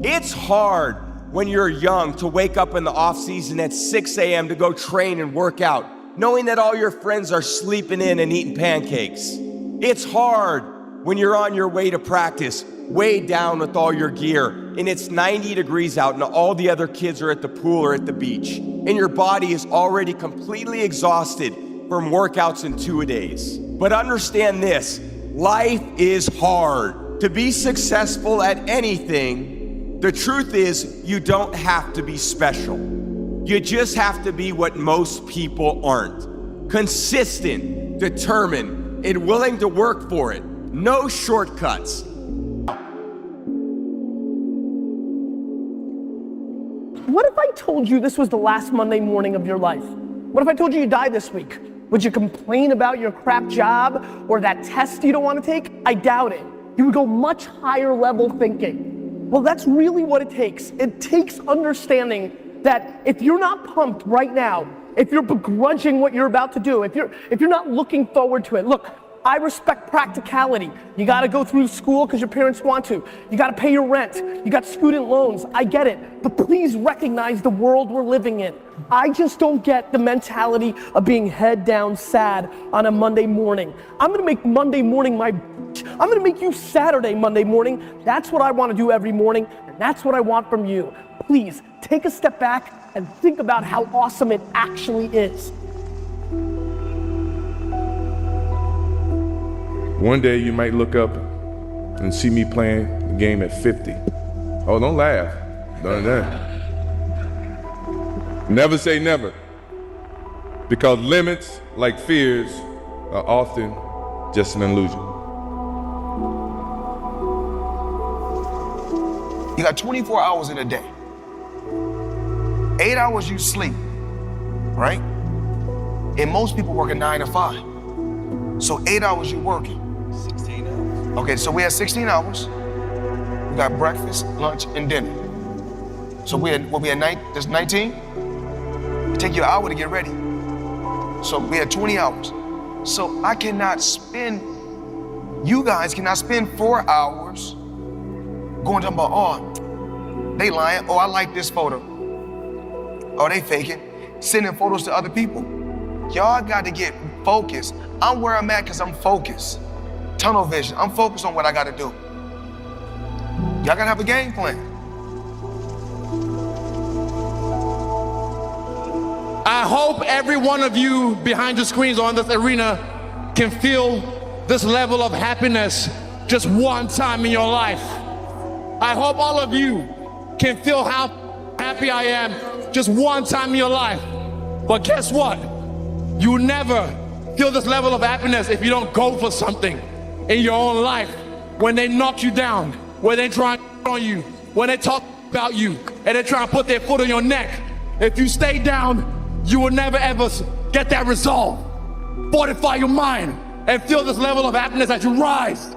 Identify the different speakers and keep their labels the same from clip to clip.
Speaker 1: It's hard when you're young to wake up in the off season at 6 a.m. to go train and work out, knowing that all your friends are sleeping in and eating pancakes. It's hard when you're on your way to practice, weighed down with all your gear, and it's 90 degrees out and all the other kids are at the pool or at the beach, and your body is already completely exhausted from workouts in 2 days. But understand this, life is hard. To be successful at anything, the truth is you don't have to be special. You just have to be what most people aren't. Consistent, determined, and willing to work for it. No shortcuts.
Speaker 2: What if I told you this was the last Monday morning of your life? What if I told you die this week? Would you complain about your crap job or that test you don't want to take? I doubt it. You would go much higher level thinking. Well, that's really what it takes. It takes understanding that if you're not pumped right now, if you're begrudging what you're about to do, if you're not looking forward to it, look, I respect practicality. You gotta go through school because your parents want to. You gotta pay your rent. You got student loans. I get it. But please recognize the world we're living in. I just don't get the mentality of being head down sad on a Monday morning. I'm gonna make Monday morning I'm gonna make you Saturday Monday morning. That's what I wanna do every morning, and that's what I want from you. Please, take a step back and think about how awesome it actually is.
Speaker 3: One day you might look up and see me playing the game at 50. Oh, don't laugh. Don't that. Never say never. Because limits, like fears, are often just an illusion.
Speaker 4: You got 24 hours in a day. 8 hours you sleep, right? And most people work a 9 to 5. So 8 hours you working.
Speaker 1: 16 hours.
Speaker 4: Okay, so we have 16 hours. We got breakfast, lunch, and dinner. So we had 19? It take you an hour to get ready. So we had 20 hours. So you guys cannot spend 4 hours going talking about, oh, they lying, oh, I like this photo. Oh, they faking, sending photos to other people. Y'all got to get focused. I'm where I'm at because I'm focused. Tunnel vision, I'm focused on what I got to do. Y'all got to have a game plan.
Speaker 5: I hope every one of you behind your screens or in this arena can feel this level of happiness just one time in your life. I hope all of you can feel how happy I am just one time in your life. But guess what? You never feel this level of happiness if you don't go for something in your own life. When they knock you down, when they try on you, when they talk about you, and they try to put their foot on your neck. If you stay down, you will never ever get that resolve. Fortify your mind and feel this level of happiness as you rise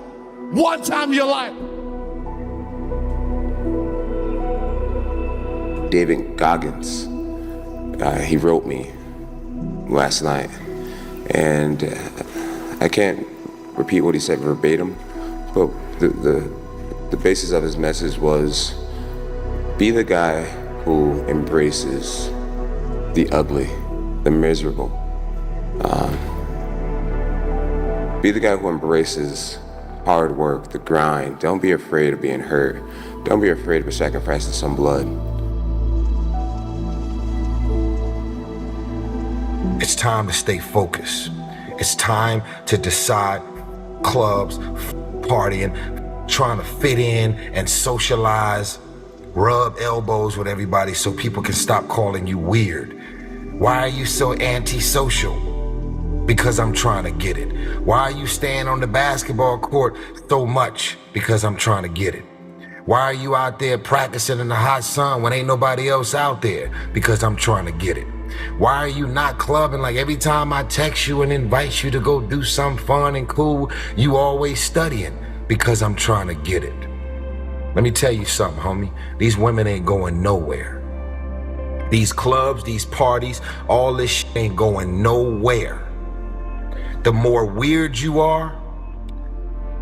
Speaker 5: one time in your life.
Speaker 6: David Goggins, he wrote me last night, and I can't repeat what he said verbatim, but the basis of his message was, be the guy who embraces the ugly, the miserable. Be the guy who embraces hard work, the grind. Don't be afraid of being hurt. Don't be afraid of sacrificing some blood.
Speaker 7: It's time to stay focused. It's time to decide clubs, partying, trying to fit in and socialize, rub elbows with everybody so people can stop calling you weird. Why are you so antisocial? Because I'm trying to get it. Why are you staying on the basketball court so much? Because I'm trying to get it. Why are you out there practicing in the hot sun when ain't nobody else out there? Because I'm trying to get it. Why are you not clubbing like every time I text you and invite you to go do something fun and cool, you always studying? Because I'm trying to get it. Let me tell you something, homie. These women ain't going nowhere. These clubs, these parties, all this shit ain't going nowhere. The more weird you are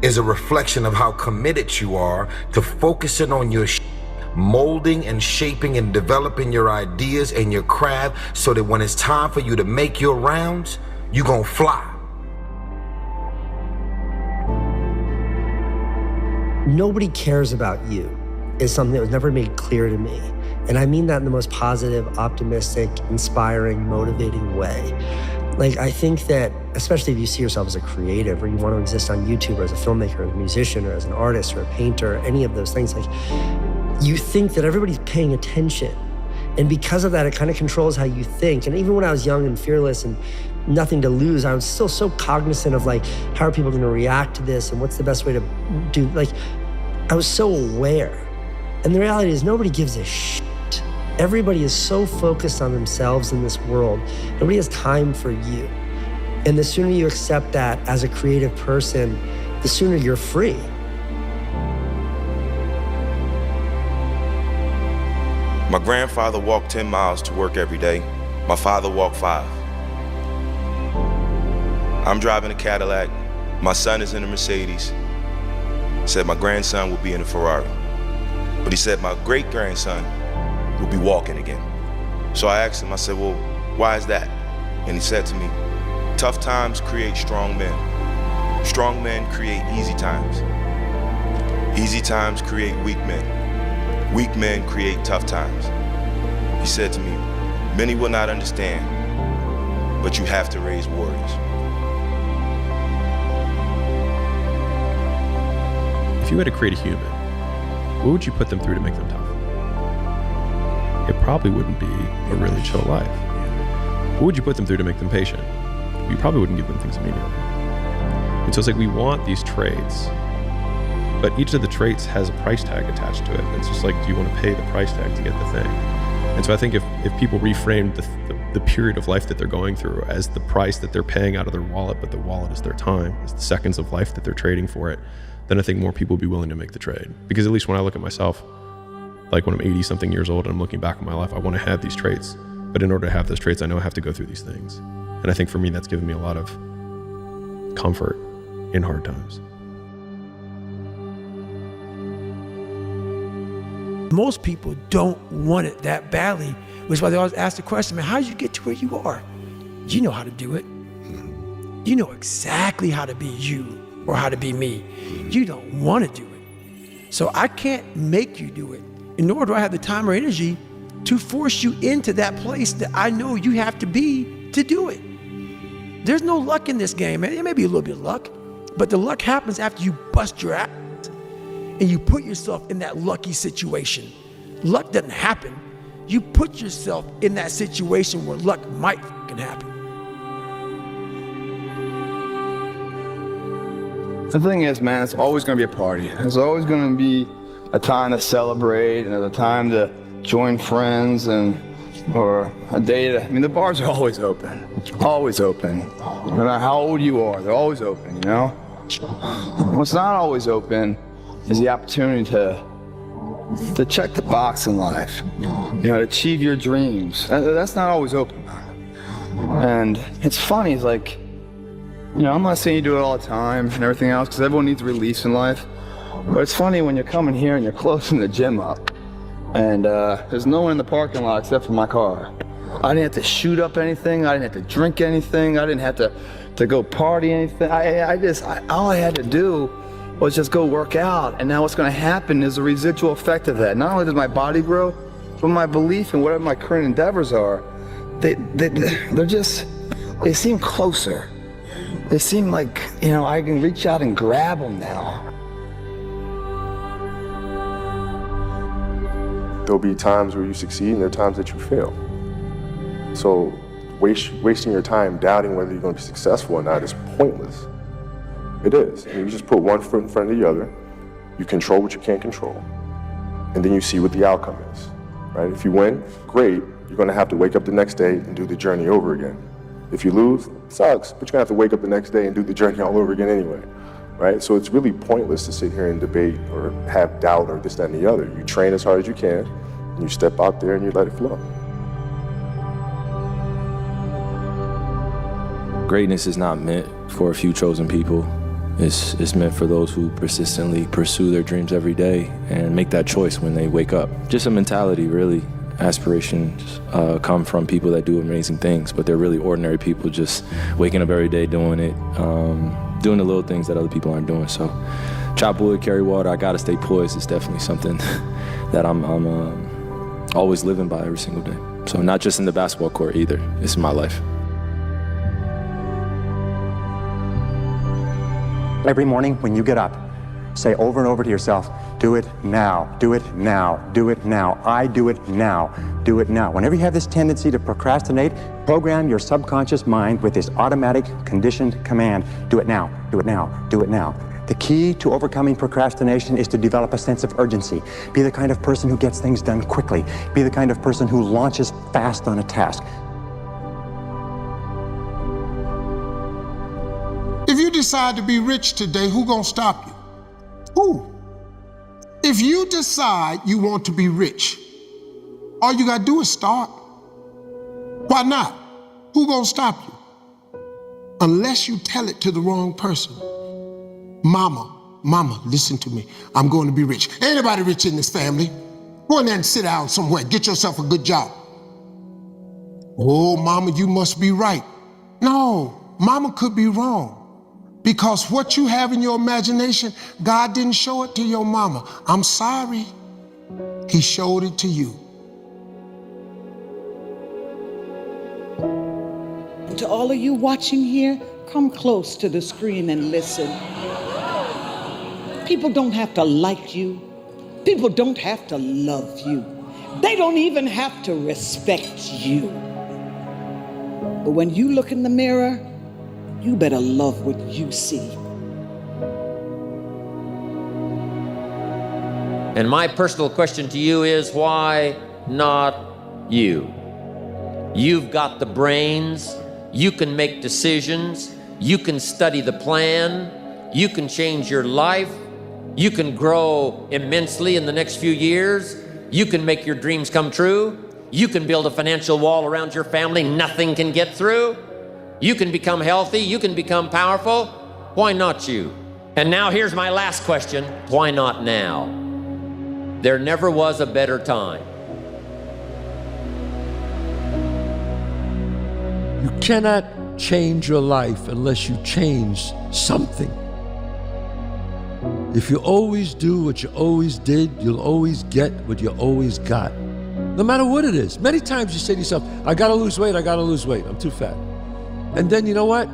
Speaker 7: is a reflection of how committed you are to focusing on your shit molding and shaping and developing your ideas and your craft so that when it's time for you to make your rounds, you gonna fly.
Speaker 8: Nobody cares about you is something that was never made clear to me. And I mean that in the most positive, optimistic, inspiring, motivating way. Like, I think that, especially if you see yourself as a creative or you want to exist on YouTube or as a filmmaker, or a musician, or as an artist, or a painter, or any of those things, like, you think that everybody's paying attention. And because of that, it kind of controls how you think. And even when I was young and fearless and nothing to lose, I was still so cognizant of, like, how are people going to react to this and what's the best way to do, like, I was so aware. And the reality is nobody gives a shit. Everybody is so focused on themselves in this world. Nobody has time for you. And the sooner you accept that as a creative person, the sooner you're free.
Speaker 9: My grandfather walked 10 miles to work every day. My father walked 5. I'm driving a Cadillac. My son is in a Mercedes. He said my grandson will be in a Ferrari. But he said my great-grandson will be walking again. So I asked him, I said, well, why is that? And he said to me, tough times create strong men. Strong men create easy times. Easy times create weak men. Weak men create tough times. He said to me, many will not understand, but you have to raise warriors.
Speaker 10: If you had to create a human, what would you put them through to make them tough? It probably wouldn't be a really chill life. What would you put them through to make them patient? You probably wouldn't give them things immediately. And so it's like we want these traits, but each of the traits has a price tag attached to it. It's just like, do you want to pay the price tag to get the thing? And so I think if people reframed the period of life that they're going through as the price that they're paying out of their wallet, but the wallet is their time, is the seconds of life that they're trading for it, then I think more people would be willing to make the trade. Because at least when I look at myself, like when I'm 80 something years old and I'm looking back on my life, I want to have these traits. But in order to have those traits, I know I have to go through these things. And I think for me, that's given me a lot of comfort in hard times.
Speaker 11: Most people don't want it that badly, which is why they always ask the question, man, how did you get to where you are? You know how to do it. You know exactly how to be you or how to be me. You don't want to do it. So I can't make you do it, nor do I have the time or energy to force you into that place that I know you have to be to do it. There's no luck in this game, man. There may be a little bit of luck, but the luck happens after you bust your ass and you put yourself in that lucky situation. Luck doesn't happen. You put yourself in that situation where luck might fucking happen.
Speaker 12: The thing is, man, it's always gonna be a party. There's always gonna be a time to celebrate and a time to join friends or a day to, I mean, the bars are always open. No matter how old you are, they're always open, you know? What's not always open is the opportunity to check the box in life, you know, to achieve your dreams. That's not always open. And it's funny, it's like, you know, I'm not saying you do it all the time and everything else, because everyone needs release in life. But it's funny when you're coming here and you're closing the gym up, and there's no one in the parking lot except for my car. I didn't have to shoot up anything. I didn't have to drink anything. I didn't have to go party anything. All I had to do was just go work out. And now what's going to happen is a residual effect of that. Not only does my body grow, but my belief in whatever my current endeavors are, they seem closer. They seem like, you know, I can reach out and grab them now.
Speaker 3: There'll be times where you succeed and there are times that you fail. So wasting your time doubting whether you're going to be successful or not is pointless. It is. I mean, you just put one foot in front of the other, you control what you can't control, and then you see what the outcome is, right? If you win, great, you're going to have to wake up the next day and do the journey over again. If you lose, it sucks, but you're going to have to wake up the next day and do the journey all over again anyway, right? So it's really pointless to sit here and debate or have doubt or this, that, and the other. You train as hard as you can, and you step out there and you let it flow.
Speaker 6: Greatness is not meant for a few chosen people.
Speaker 13: It's meant for those who persistently pursue their dreams every day and make that choice when they wake up. Just a mentality, really. Aspirations come from people that do amazing things, but they're really ordinary people just waking up every day doing it, doing the little things that other people aren't doing. So chop wood, carry water, I gotta stay poised is definitely something that I'm always living by every single day. So not just in the basketball court either, it's my life.
Speaker 14: Every morning when you get up, say over and over to yourself, do it now, do it now, do it now, I do it now, do it now. Whenever you have this tendency to procrastinate, program your subconscious mind with this automatic conditioned command, do it now, do it now, do it now. The key to overcoming procrastination is to develop a sense of urgency. Be the kind of person who gets things done quickly. Be the kind of person who launches fast on a task.
Speaker 15: If you decide to be rich today, who gonna stop you? Who? If you decide you want to be rich, all you gotta do is start. Why not? Who gonna stop you? Unless you tell it to the wrong person. Mama, listen to me. I'm going to be rich. Anybody rich in this family? Go in there and sit down somewhere. Get yourself a good job. Oh, mama, you must be right. No, mama could be wrong. Because what you have in your imagination, God didn't show it to your mama. I'm sorry. He showed it to you.
Speaker 16: And to all of you watching here, come close to the screen and listen. People don't have to like you. People don't have to love you. They don't even have to respect you. But when you look in the mirror, you better love what you see.
Speaker 17: And my personal question to you is, why not you? You've got the brains, you can make decisions, you can study the plan, you can change your life, you can grow immensely in the next few years, you can make your dreams come true, you can build a financial wall around your family nothing can get through. You can become healthy, you can become powerful. Why not you? And now here's my last question. Why not now? There never was a better time.
Speaker 18: You cannot change your life unless you change something. If you always do what you always did, you'll always get what you always got. No matter what it is. Many times you say to yourself, I gotta lose weight, I'm too fat. And then you know what?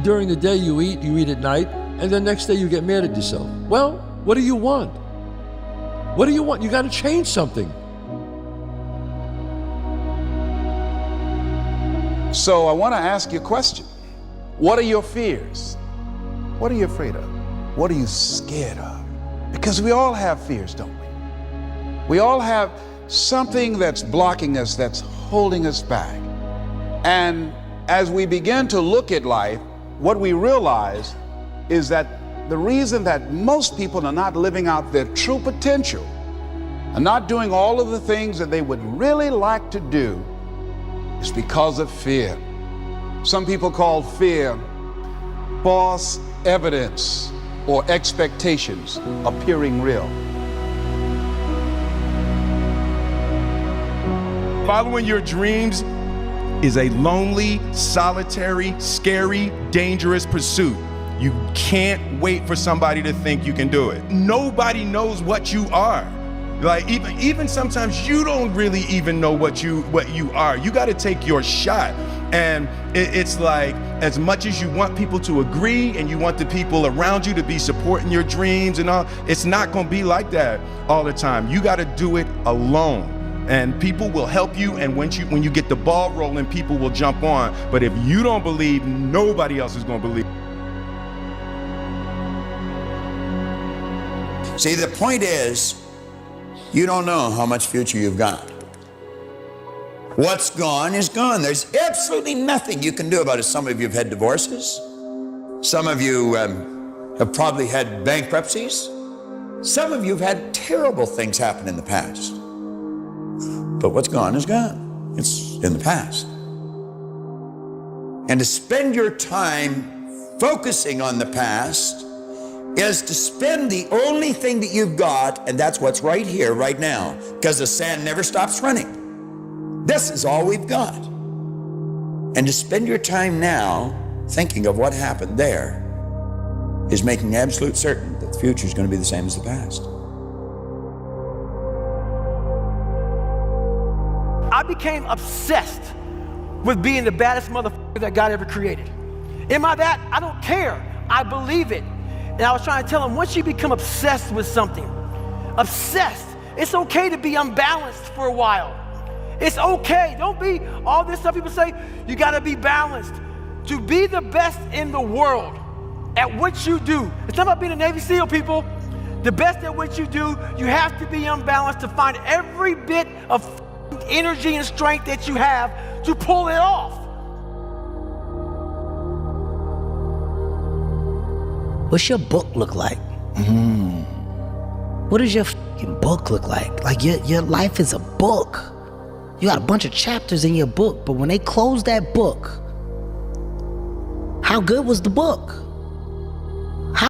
Speaker 18: During the day you eat at night, and the next day you get mad at yourself. Well, what do you want? What do you want? You gotta change something.
Speaker 19: So I wanna ask you a question. What are your fears? What are you afraid of? What are you scared of? Because we all have fears, don't we? We all have something that's blocking us, that's holding us back. And as we begin to look at life, what we realize is that the reason that most people are not living out their true potential and not doing all of the things that they would really like to do is because of fear. Some people call fear false evidence or expectations appearing real.
Speaker 9: Following your dreams is a lonely, solitary, scary, dangerous pursuit. You can't wait for somebody to think you can do it. Nobody knows what you are. Like even sometimes you don't really even know what you are. You got to take your shot. And it's like, as much as you want people to agree and you want the people around you to be supporting your dreams and all, it's not going to be like that all the time. You got to do it alone. And people will help you, and when you get the ball rolling, people will jump on. But if you don't believe, nobody else is going to believe.
Speaker 20: See, the point is, you don't know how much future you've got. What's gone is gone. There's absolutely nothing you can do about it. Some of you have had divorces. Some of you have probably had bankruptcies. Some of you have had terrible things happen in the past. But what's gone is gone. It's in the past. And to spend your time Focusing on the past is to spend the only thing that you've got, and that's what's right here, right now, because the sand never stops running. This is all we've got. And to spend your time now thinking of what happened there is making absolute certain that the future is going to be the same as the past.
Speaker 21: I became obsessed with being the baddest motherfucker that God ever created. Am I that? I don't care. I believe it. And I was trying to tell him, once you become obsessed with something, obsessed, it's okay to be unbalanced for a while. It's okay. Don't be all this stuff people say, you gotta be balanced. To be the best in the world at what you do, it's not about being a Navy SEAL, people. The best at what you do, you have to be unbalanced to find every bit of energy and strength that you have to pull it off.
Speaker 22: What's your book look like? What does your fucking book look like? Like your life is a book. You got a bunch of chapters in your book, but when they close that book, how good was the book?